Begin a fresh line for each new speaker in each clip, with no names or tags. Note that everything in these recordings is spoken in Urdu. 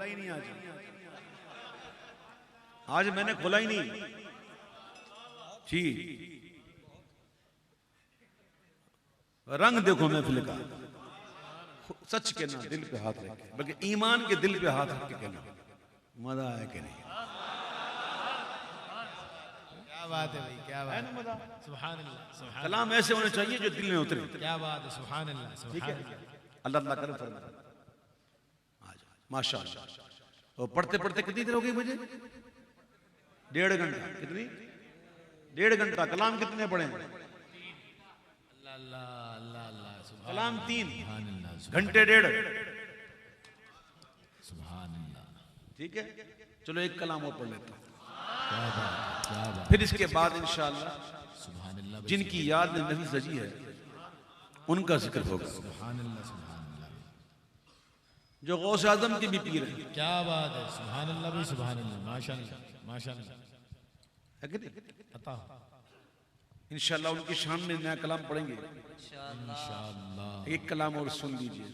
ہی نہیں آج میں نے کھولا ہی نہیں جی. رنگ دیکھو محفل کا, سچ کہنا دل پہ ہاتھ رکھ کے, بلکہ ایمان کے دل پہ ہاتھ رکھ کے کہنا مزہ آیا کہ نہیں.
کیا بات ہے بھائی, کیا بات ہے, سبحان اللہ, سبحان
کلام ایسے ہونے چاہیے جو دل میں اترے.
اللہ, کیا بات ہے, سبحان اللہ, سبحان اللہ.
اللہ تعالیٰ کرم فرمائے. ماشاءاللہ. اور پڑھتے پڑھتے کتنی دیر ہو گئی مجھے؟ 1.5 گھنٹہ. کتنی؟ 1.5 گھنٹہ. کلام کتنے پڑھے ہیں؟ کلام 3 گھنٹے 1.5.
سبحان اللہ.
ٹھیک ہے, چلو ایک کلام اور پڑھ لیتا ہوں,
کیا بات, کیا بات,
پھر اس کے بعد انشاءاللہ
سبحان اللہ,
جن کی یاد میں نبی سجی ہے ان کا ذکر ہوگا,
سبحان اللہ, سبحان اللہ,
جو غوث اعظم کے بھی پیر ہیں.
کیا بات ہے, سبحان اللہ بھائی, سبحان اللہ, ماشاءاللہ, ماشاءاللہ.
ہے کہ نہیں؟
عطا
انشاءاللہ ان کی شان میں نیا کلام پڑھیں گے.
انشاءاللہ.
ایک کلام اور سن لیجئے.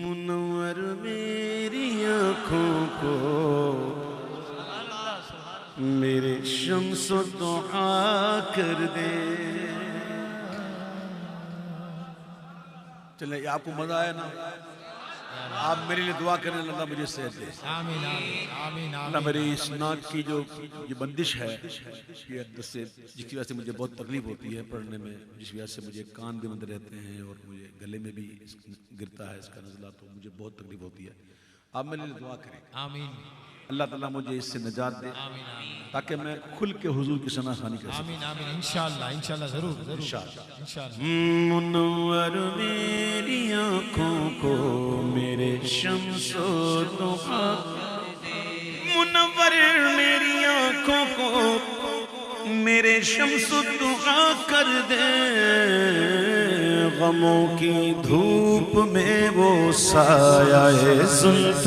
منور میری آنکھوں کو میرے شمس و ضحیٰ کر دے. چلے آپ کو مزہ آیا نا, آپ میرے لیے دعا کریں اللہ مجھے صحت دے.
آمین, آمین, آمین,
اللہ میری اس ناک کی جو یہ بندش ہے, یہ جس کی وجہ سے مجھے بہت تکلیف ہوتی ہے پڑھنے میں, جس وجہ سے مجھے کان بھی بند رہتے ہیں اور مجھے گلے میں بھی گرتا ہے اس کا نزلہ, تو مجھے بہت تکلیف ہوتی ہے. آپ میرے لیے دعا کریں
آمین,
اللہ تعالیٰ مجھے اس سے نجات دے
آمین, آمین,
تاکہ میں کھل کے حضور کی ثنا خوانی کر سکوں.
آمین, آمین, انشاءاللہ, انشاءاللہ, ضرور, ضرور, انشاءاللہ.
منور میری آنکھوں کو میرے شمس و ضحیٰ, منور میری آنکھوں کو میرے شمس و ضحیٰ کر دے. غموں کی دھوپ میں وہ سایہ زلف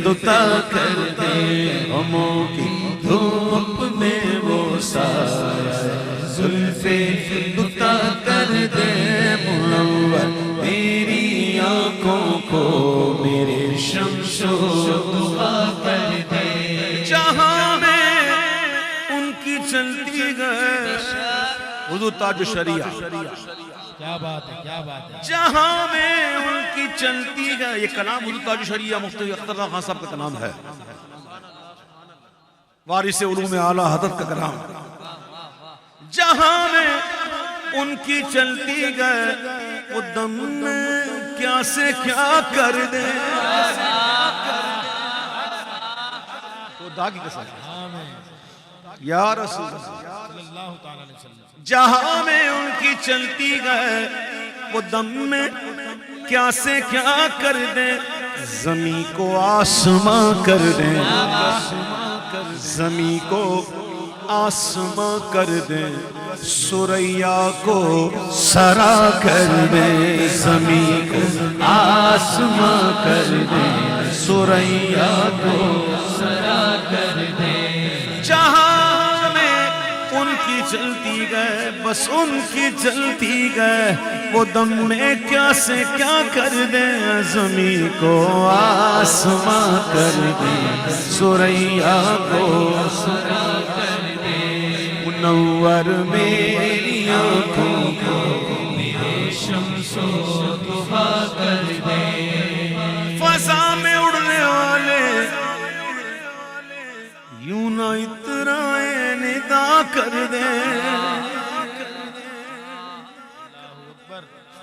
دوتا کر دے. غموں کی دھوپ میں وہ سایہ زلف دوتا کر دے. منور میری آنکھوں کو میرے شمس و ضحیٰ کر دے. جہاں میں ان کی چلتی گئے حضور تاج الشریعہ,
کیا بات ہے, کیا بات ہے,
جہاں میں ان کی چلتی گئے. یہ کلام حضور تاج الشریعہ مفتی اختر خان صاحب کا کلام ہے, وارث علوم اعلیٰ حضرت کا کلام. جہاں میں ان کی چلتی گئے وہ دم میں کیا سے کیا کر دے. تو دا کی قسم, یا رسول اللہ
صلی اللہ تعالیٰ علیہ وسلم.
جہاں میں ان کی چلتی گئے وہ دم میں کیا سے کیا کر دے. زمین کو آسماں کر دے, زمین کو آسماں کر دے, سریا کو سرا کر دے. زمین کو آسماں کر دے, سریا کو سرا کر دے. جہاں میں ان کی چلتی گئے, بس ان کی چلتی گئے وہ دم میں کیا سے کیا کر دے. زمین کو آسماں کر دے, سریا کو سرا کر دے. منور میری آنکھوں کو میرے شمس و ضحیٰ کر دے. فضا میں اڑنے والے یوں نہ اترائے ندا کر دے.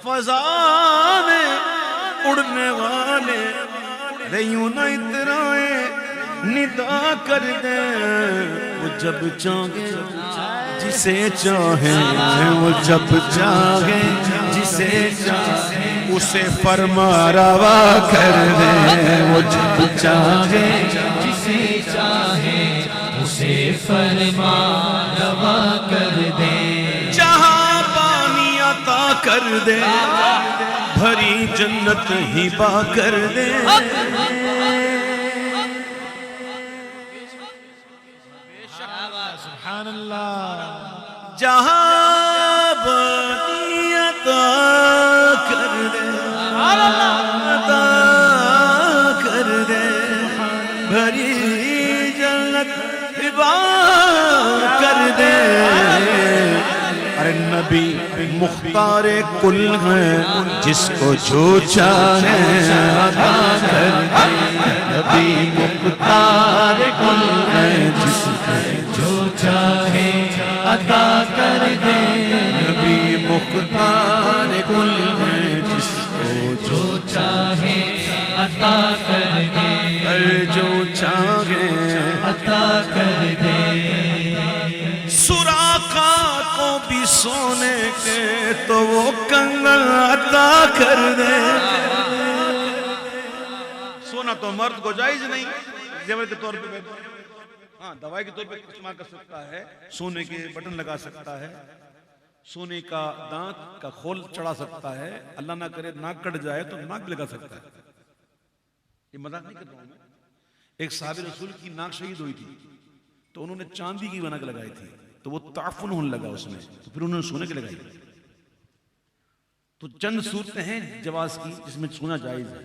فضا میں اڑنے والے یوں نہ اترائے ندا کر دے. وہ جب چاہے جسے چاہے, وہ جب چاہے جسے چاہے اسے فرما روا کر دے. وہ جب چاہے جسے چاہے اسے فرما روا کر دے. جہاں پانی عطا کر دے, بھری جنت ہبا کر دے.
سبحان اللہ,
جہاں بانی عطا کر دے، عطا کر دے، بھری جنت عطا کر دے۔ ارے نبی مختار کل ہے، جس کو جو چاہے عطا کر دے۔ نبی مختار کل ہے، جس کو جو چاہے عطا کر دے۔ نبی مختار کل ہے، جس کو جو چاہے عطا کر دے، جو چاہے عطا کر دے۔ سراقہ کو بھی سونے کے تو وہ کنگن عطا کر دے۔ سونا تو مرد کو جائز نہیں، زیور کے طور پہ، ہاں دوائی کے طور پہ استعمال کر سکتا ہے، سونے کے بٹن لگا سکتا ہے، سونے کا دانت کا خول چڑھا سکتا ہے، اللہ نہ کرے ناک کٹ جائے تو ناک بھی لگا سکتا ہے۔ یہ مذاق نہیں کر رہا ہوں میں۔ ایک صحابی رسول کی ناک شہید ہوئی تھی تو انہوں نے چاندی کی بنا کے لگائی تھی، تو وہ تعفن ہونے لگا اس میں، تو پھر انہوں نے سونے کے لگائی۔ تو چند صورتیں ہیں جواز کی جس میں سونا جائز ہے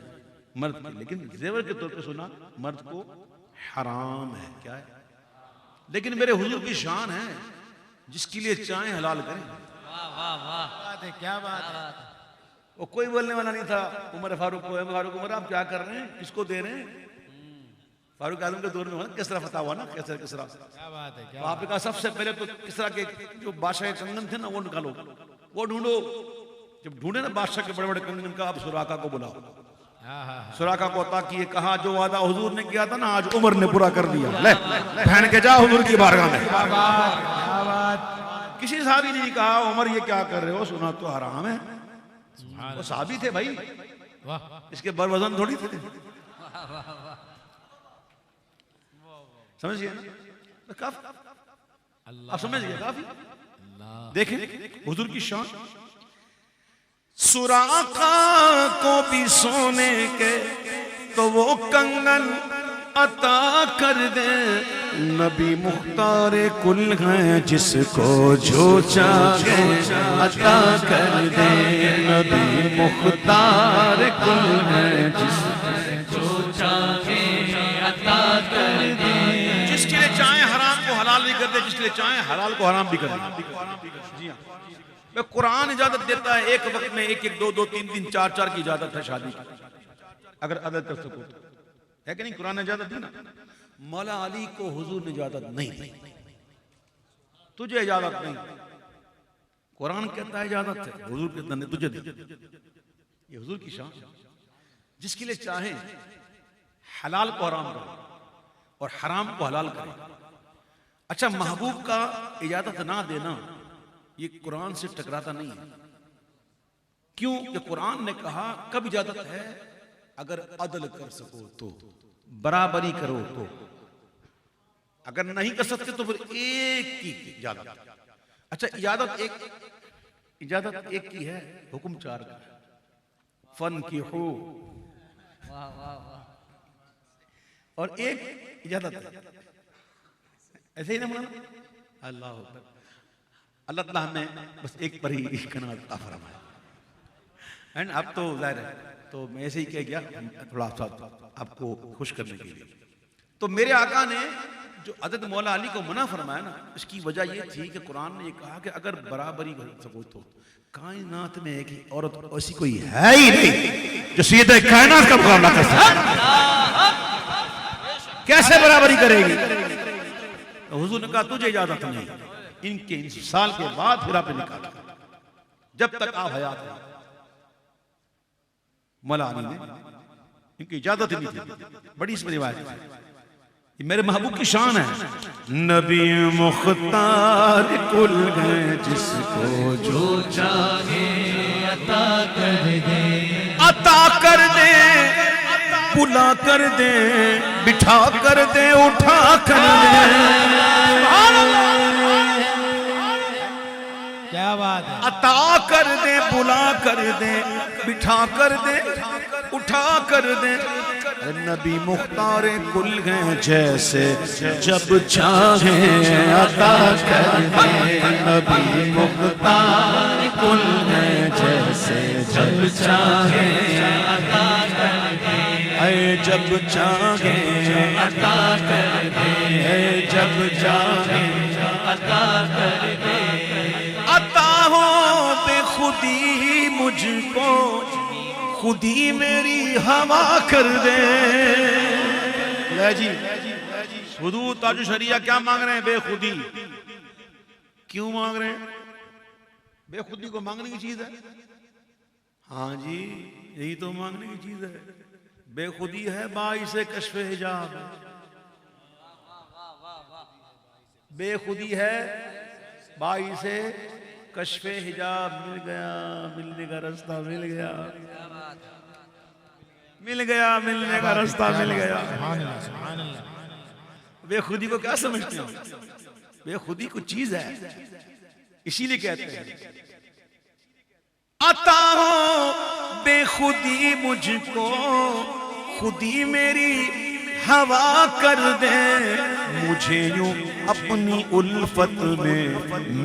مرد کی، لیکن زیور کے طور پہ سونا مرد کو حرام ہے۔ کیا ہے؟ لیکن میرے حضور کی شان ہے، جس کے لیے چاہیں حلال کریں۔
کیا بات ہے۔
وہ کوئی بولنے والا نہیں تھا عمر فاروق کو، فاروق عمر آپ کیا کر رہے ہیں، کس کو دے رہے ہیں؟ فاروق اعظم کے دور میں کسرا فتح ہوا نا، کسرا
کیا بات ہے۔
آپ نے کہا سب سے پہلے تو کسرا کے جو بادشاہ کنگن تھے نا وہ نکالو، وہ ڈھونڈو۔ جب ڈھونڈے نا بادشاہ کے بڑے بڑے کنگن کا، اب سراقہ کو بلاؤ۔ سراقہ کو عطا کیے، کہا جو وعدہ حضور نے کیا تھا نا آج عمر نے پورا کر دیا، لے پہن کے جا حضور کی بارگاہ میں۔ کسی صحابی نے نہیں کہا عمر یہ کیا کر رہے ہو، سنا تو حرام ہے۔ وہ صحابی تھے بھائی، اس کے بر وزن تھوڑی تھے، سمجھ گئے نا؟ کافی آپ سمجھ گئے، کافی۔ دیکھیں حضور کی شان، سراقہ کو بھی سونے کے تو وہ کنگن عطا کر دے۔ نبی مختار کل ہے، جس کو جو چاہے عطا کر دے۔ نبی مختار کل ہے، جس کو جو چاہے عطا کر دے۔ جس کے لیے چاہیں حرام کو حلال بھی کر دے، جس کے لیے چاہیں حلال کو حرام بھی کر دے۔ جی ہاں، قرآن اجازت دیتا ہے ایک وقت میں ایک ایک، دو دو، تین تین، چار چار کی اجازت ہے شادی کی، اگر عدد کر سکو تو، ہے کہ نہیں؟ قرآن نے اجازت دی نا۔ مولا علی کو حضور نے اجازت نہیں دی، تجھے اجازت نہیں، قرآن کہتا ہے اجازت ہے، حضور کہتا نہیں تجھے دی۔ یہ حضور کی شان، جس کے لیے چاہیں حلال کو حرام کریں اور حرام کو حلال کریں۔ اچھا، محبوب کا اجازت نہ دینا یہ قرآن سے ٹکراتا نہیں ہے، کیوں کہ قرآن نے کہا کب اجازت ہے؟ اگر عدل کر سکو تو، برابری کرو تو، اگر نہیں کر سکتے تو پھر ایک کی اجازت۔ اچھا، اجازت ایک کی ہے، حکم چار کا، فن کی ہو، اور ایک اجازت ہے، ایسے ہی نہ مولانا؟ اللہ اکبر۔ اللہ تعالیٰ ہمیں بس ایک پر ہی قناعت عطا فرمائے۔ اب تو ظاہر ہے، تو میں ایسے ہی کہہ گیا تھوڑا سا آپ کو خوش کرنے کے لیے۔ تو میرے آقا نے جو عدد مولا علی کو منع فرمایا نا، اس کی وجہ یہ تھی کہ قرآن نے یہ کہا کہ اگر برابری کر سکو تو، کائنات میں ایک عورت ایسی کوئی ہے ہی نہیں جو سیدہ کائنات کا مقابلہ کر سکے، کیسے برابری کرے گی؟ حضور نے کہا تجھے اجازت نہیں، ان کے انفصال کے بعد پھر آپ نے نکالا، جب تک آپ حیات ہیں۔ مولا علی نے ان کی اجازت نہیں تھی، بڑی اس میں روایت ہے، یہ میرے محبوب کی شان ہے۔ نبی مختار کل ہے، جس کو جو چاہے عطا کر دے، عطا کر دے، بلا کر دے، بٹھا کر دے، اٹھا کر دے۔
کیا بات ہے۔
عطا کر دے، بلا کر دے، بٹھا کر دے، اٹھا کر دے۔ نبی مختار کل ہیں جیسے جب چاہیں عطا کر دے نبی مختار کل ہیں جیسے جب چاہیں عطا کر دے اے جب چاہیں عطا کر دے اے جب چاہیں عطا کر دے عطا ہو بے خودی مجھ کو خودی میری ہوا کر دے جی حضور تاج شریعہ کیا مانگ رہے ہیں بے خودی کیوں مانگ رہے ہیں بے خودی کو مانگنے کی چیز ہے ہاں جی یہی تو مانگنے کی چیز ہے بے خودی ہے باعث کشف حجاب بے خودی ہے باعث کشف حجاب مل گیا ملنے کا راستہ مل گیا مل گیا ملنے کا راستہ مل گیا بے خودی کو کیا سمجھتے ہیں بے خودی کو چیز ہے اسی لیے کہتے ہیں عطا ہو بے خودی مجھ کو خودی میری ہوا کر دے مجھے یوں اپنی الفت میں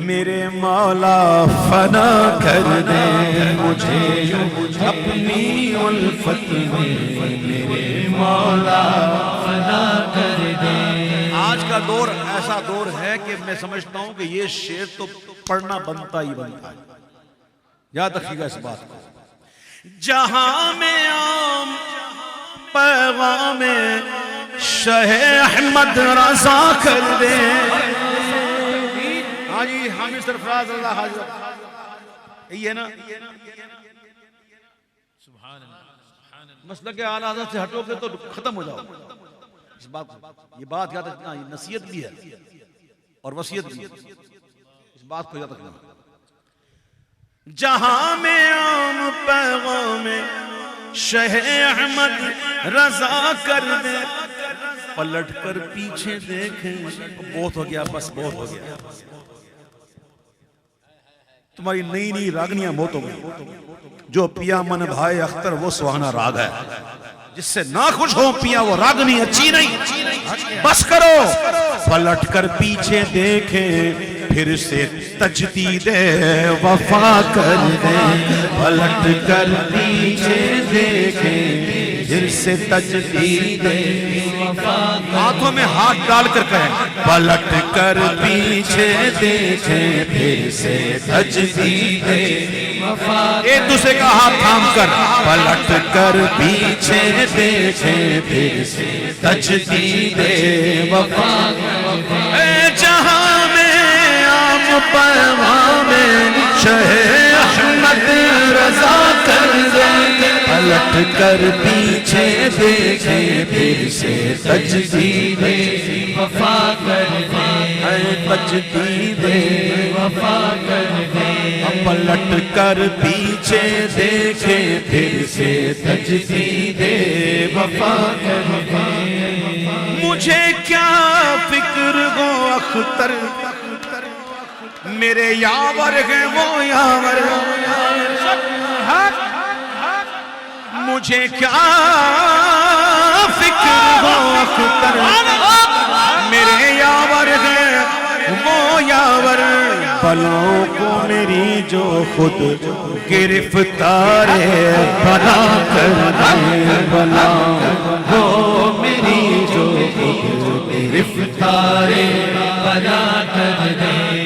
میرے مولا فنا کر دے مجھے یوں اپنی الفت میں میرے مولا فنا کر دے آج کا دور ایسا دور ہے کہ میں سمجھتا ہوں کہ یہ شعر تو پڑھنا بنتا ہی بنتا ہے یاد رکھیے گا اس بات کو جہاں میں عام پیغام شہ احمد رضا کر دے ہاں جی حامد سرفراز اللہ حاضر یہی ہے نا مسلک اعلیٰ حضرت سے ہٹو گے تو ختم ہو جاؤ اس بات یہ بات یاد رکھنا یہ نصیحت بھی ہے اور وصیت بھی ہے اس بات کو یاد رکھنا جہاں میں عام پیغام شہ احمد رضا کر دے پلٹ کر پیچھے دیکھیں بہت ہو گیا بس بہت ہو گیا تمہاری نئی نئی راگنیاں بہت ہو گئی جو پیا من بھائی اختر وہ سہانا راگ ہے جس سے ناخوش ہو پیا وہ راگنی اچھی نہیں بس کرو پلٹ کر پیچھے دیکھیں پھر سے تجدید وفا کر دیں پلٹ کر پیچھے دیکھیں پھر سے تجدید وفا ہاتھوں میں ہاتھ ڈال کر کہیں پلٹ کر پیچھے دیکھیں پھر سے تجدید وفا ایک دوسرے کا ہاتھ تھام کر پلٹ کر پیچھے دیکھیں پھر سے تجدید وفا اے جہاں پیغام شہ احمد رضا کر دے پلٹ کر پیچھے دیکھیں پھر سے تجدید وفا کر دے تجدید وفا کر دے پلٹ کر پیچھے دیکھیں پھر سے تجدید وفا کر دے مجھے کیا فکر ہو اختر میرے یاور ہیں وہ یاور مجھے کیا فکر ہو اختر میرے یاور ہیں وہ یاور بلاؤں کو میری جو خود گرفتار بنا کر دے بلاؤں کو میری جو خود گرفتار بنا کر دے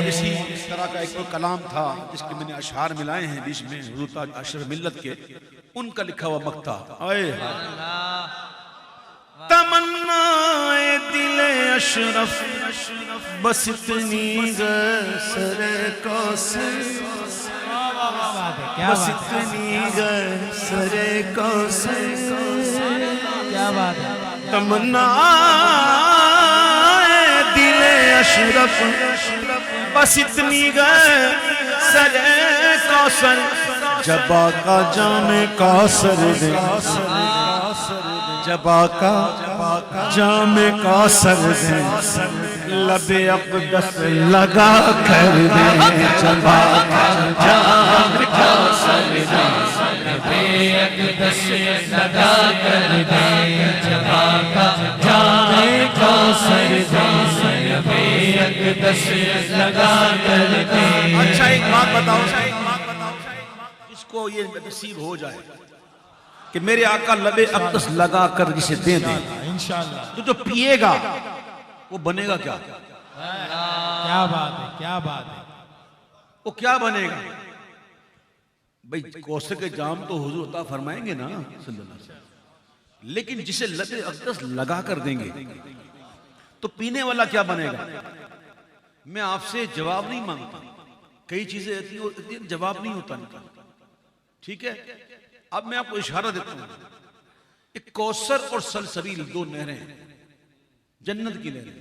اس طرح کا ایک کلام تھا جس کے میں نے اشعار ملائے ہیں بیچ میں حضور تاج اشرف ملت کے ان کا لکھا ہوا مقطع تمنا دل اشرف بس اتنی سر کوثر بس اتنی سر کوثر
کیا بات ہے
تمنا دل اشرف بس اتنی سر کوثر جب آقا جام کوثر دے جب آقا جام کوثر دے لب اقدس لگا کر دیں چبا کا جام کوثر دیں
لب اقدس لگا کر دیں چبا کا جام کوثر دیں لب اقدس لگا کر دیں.
اچھا ایک بات بتاؤ، اس کو یہ نصیب ہو جائے کہ میرے آقا لب اقدس لگا کر جسے دے دیں،
انشاءاللہ.
تو جو پیے گا وہ بنے گا کیا؟
کیا بات ہے، کیا بات ہے.
وہ کیا بنے گا؟ بھئی کوثر کے جام تو حضور عطا فرمائیں گے نا صلی اللہ علیہ وسلم، لیکن جسے لب اقدس لگا کر دیں گے تو پینے والا کیا بنے گا؟ میں آپ سے جواب نہیں مانگتا، کئی چیزیں ایسی ہوتی ہیں جواب نہیں ہوتا ان کا، ٹھیک ہے؟ اب میں آپ کو اشارہ دیتا ہوں. ایک کوثر اور سلسبیل دو نہریں ہیں، جنت کی نہریں،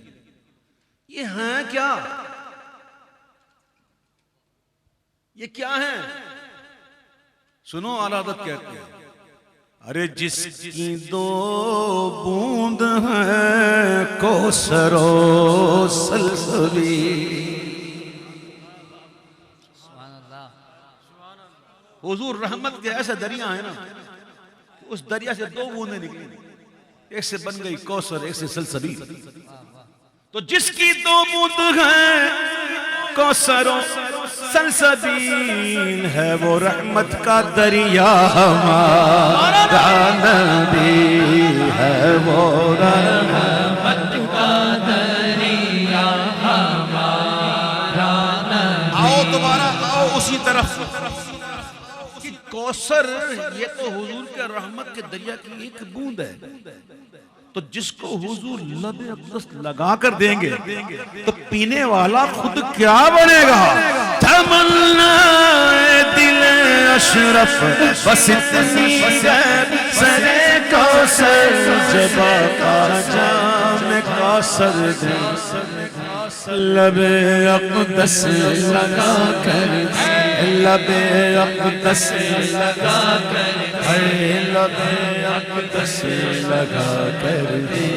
یہ ہیں کیا؟ یہ کیا ہیں؟ سنو اعلیٰ حضرت کہتے ہیں ارے جس کی دو بوند ہیں کوثر و سلسبیل. حضور رحمت کے ایسے دریا ہیں نا، اس دریا سے دو بوندیں نکلی، ایک سے بن گئی کوثر، ایک سے سلسبیل. تو جس کی دو بوند ہیں کوثر و سلسبیل ہے وہ رحمت کا دریا ہمارا نبی ہے، وہ
رحمت کا دریا ہمارا نبی.
آؤ دوبارہ آؤ اسی طرف. کوثر یہ تو حضور کے رحمت کے دریا کی ایک بوند ہے، تو جس کو حضور لب اقدس لگا کر دیں گے تو پینے والا خود کیا بنے گا؟ تمنا دل اشرف بس اتنی سر کوثر جبا کا جام کوثر دیں لب اقدس لگا کر لب اقدس لگا کر لب اقدس لگا کر دے.